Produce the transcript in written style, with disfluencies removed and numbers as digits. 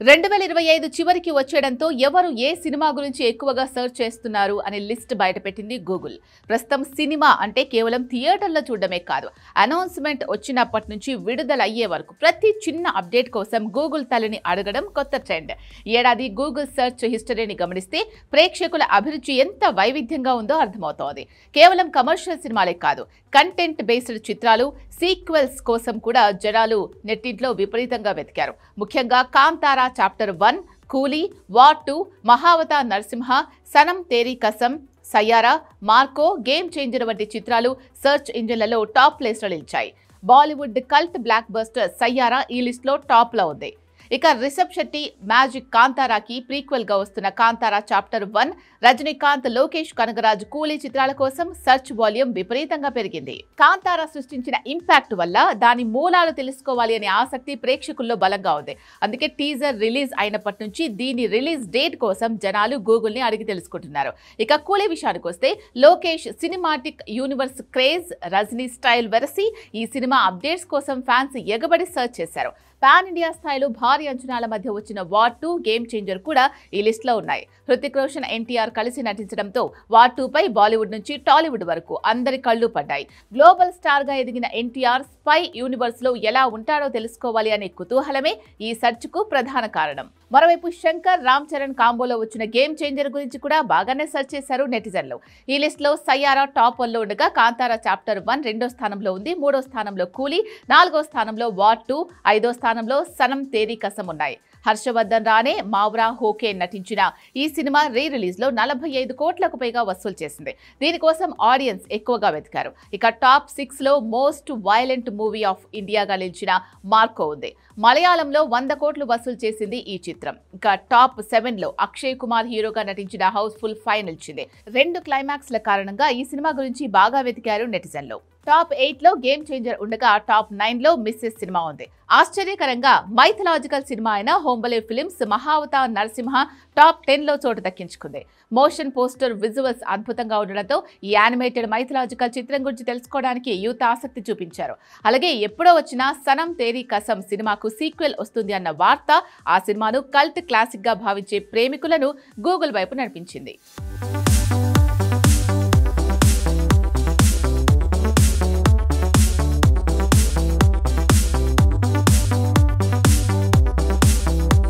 2025 చివరికి వచ్చేయడంతో ఎవరు ఏ సినిమా గురించి ఎక్కువగా సెర్చ్ చేస్తున్నారు అనే లిస్ట్ బయటపెట్టింది గూగుల్. ప్రస్తుతం సినిమా అంటే కేవలం థియేటర్లో చూడడమే కాదు, అనౌన్స్మెంట్ వచ్చినప్పటి నుంచి విడుదల అయ్యే వరకు ప్రతి చిన్న అప్డేట్ కోసం గూగుల్ తల్లిని అడగడం కొత్త ట్రెండ్. ఈ ఏడాది గూగుల్ సెర్చ్ హిస్టరీని గమనిస్తే ప్రేక్షకుల అభిరుచి ఎంత వైవిధ్యంగా ఉందో అర్థమవుతోంది. కేవలం కమర్షియల్ సినిమాలే కాదు, కంటెంట్ బేస్డ్ చిత్రాలు, సీక్వెల్స్ కోసం కూడా జనాలు నెట్టింట్లో విపరీతంగా వెతికారు. ముఖ్యంగా Kantara chapter 1, Coolie, War 2, Mahavatar Narasimha, Sanam Teri Kasam, Saiyaara, Marco, Game Changer వంటి చిత్రాలు సెర్చ్ ఇంజిన్లలో టాప్ ప్లేస్లో నిలిచాయి. Bollywood cult blockbuster Saiyaara ఈ లిస్ట్లో టాప్లో ఉంది. ఇక రిషబ్ శెట్టి మ్యాజిక్ కాంతారాకి ప్రీక్వెల్ గా వస్తున్న కాంతారా చాప్టర్ 1, రజనీకాంత్, లోకేష్ కనగరాజ్ కూలీ చిత్రాల కోసం సెర్చ్ వాల్యూమ్ విపరీతంగా పెరిగింది. కాంతారా సృష్టించిన ఇంపాక్ట్ వల్ల దాని మూలాలు తెలుసుకోవాలి అనే ఆసక్తి ప్రేక్షకుల్లో బలంగా ఉంది. అందుకే టీజర్ రిలీజ్ అయినప్పటి నుంచి దీని రిలీజ్ డేట్ కోసం జనాలు గూగుల్ ని అడిగి తెలుసుకుంటున్నారు. ఇక కూలీ విషయానికి వస్తే Lokesh cinematic universe craze, Rajini style వెరసి ఈ సినిమా అప్డేట్స్ కోసం ఫ్యాన్స్ ఎగబడి సెర్చ్ చేశారు. పాన్ ఇండియా స్థాయిలో భారీ అంచనాల మధ్య వచ్చిన వార్ 2, గేమ్ చేంజర్ కూడా ఈ లిస్ట్ లో ఉన్నాయి. హృతిక్ రోషన్, ఎన్టీఆర్ కలిసి నటించడంతో వార్ 2 పై బాలీవుడ్ నుంచి టాలీవుడ్ వరకు అందరి కళ్లు పడ్డాయి. గ్లోబల్ స్టార్ గా ఎదిగిన ఎన్టీఆర్ స్పై యూనివర్స్ లో ఎలా ఉంటాడో తెలుసుకోవాలి అనే కుతూహలమే ఈ సెర్చ్ కు ప్రధాన కారణం. మరోవైపు శంకర్, రామ్ చరణ్ కాంబోలో వచ్చిన గేమ్ చేంజర్ గురించి కూడా బాగానే సెర్చ్ చేశారు నెటిజన్లు. ఈ లిస్ట్ లో సయ్యారా టాప్ 1 లో ఉండగా కాంతారా చాప్టర్ 1 రెండో స్థానంలో ఉంది. మూడో స్థానంలో కూలీ, నాలుగో స్థానంలో వార్ 2, ఐదో స్థానంలో సనం తేరీ కసం ఉన్నాయి. హర్షవర్ధన్ రానే, మావ్రా హోకే నటించిన ఈ సినిమా రీ రిలీజ్ లో 45 కోట్లకు పైగా వసూలు చేసింది. దీనికోసం ఆడియన్స్ ఎక్కువగా వెతికారు. ఇక టాప్ 6 లో మోస్ట్ వైలెంట్ మూవీ ఆఫ్ ఇండియాగా నిలిచిన మార్కో ఉంది. మలయాళంలో 100 కోట్లు వసూలు చేసింది ఈ చిత్రం. ఇక టాప్ 7 లో అక్షయ్ కుమార్ హీరోగా నటించిన హౌస్ఫుల్ 5 నిలిచింది. 2 క్లైమాక్స్ల కారణంగా ఈ సినిమా గురించి బాగా వెతికారు నెటిజన్లు. టాప్ 8 లో గేమ్ చేంజర్ ఉండగా టాప్ 9 లో మిస్సెస్ సినిమా ఉంది. ఆశ్చర్యకరంగా మైథలాజికల్ సినిమా అయిన హోంబలే ఫిలిమ్స్ మహావతార్ నరసింహ టాప్ 10 లో చోటు దక్కించుకుంది. మోషన్ పోస్టర్ విజువల్స్ అద్భుతంగా ఉండడంతో ఈ యానిమేటెడ్ మైథలాజికల్ చిత్రం గురించి తెలుసుకోవడానికి యూత్ ఆసక్తి చూపించారు. అలాగే ఎప్పుడో వచ్చిన సనం తేరీ కసం సినిమాకు సీక్వెల్ వస్తుంది అన్న వార్త ఆ సినిమాను కల్ట్ క్లాసిక్ గా భావించే ప్రేమికులను గూగుల్ వైపు నడిపించింది.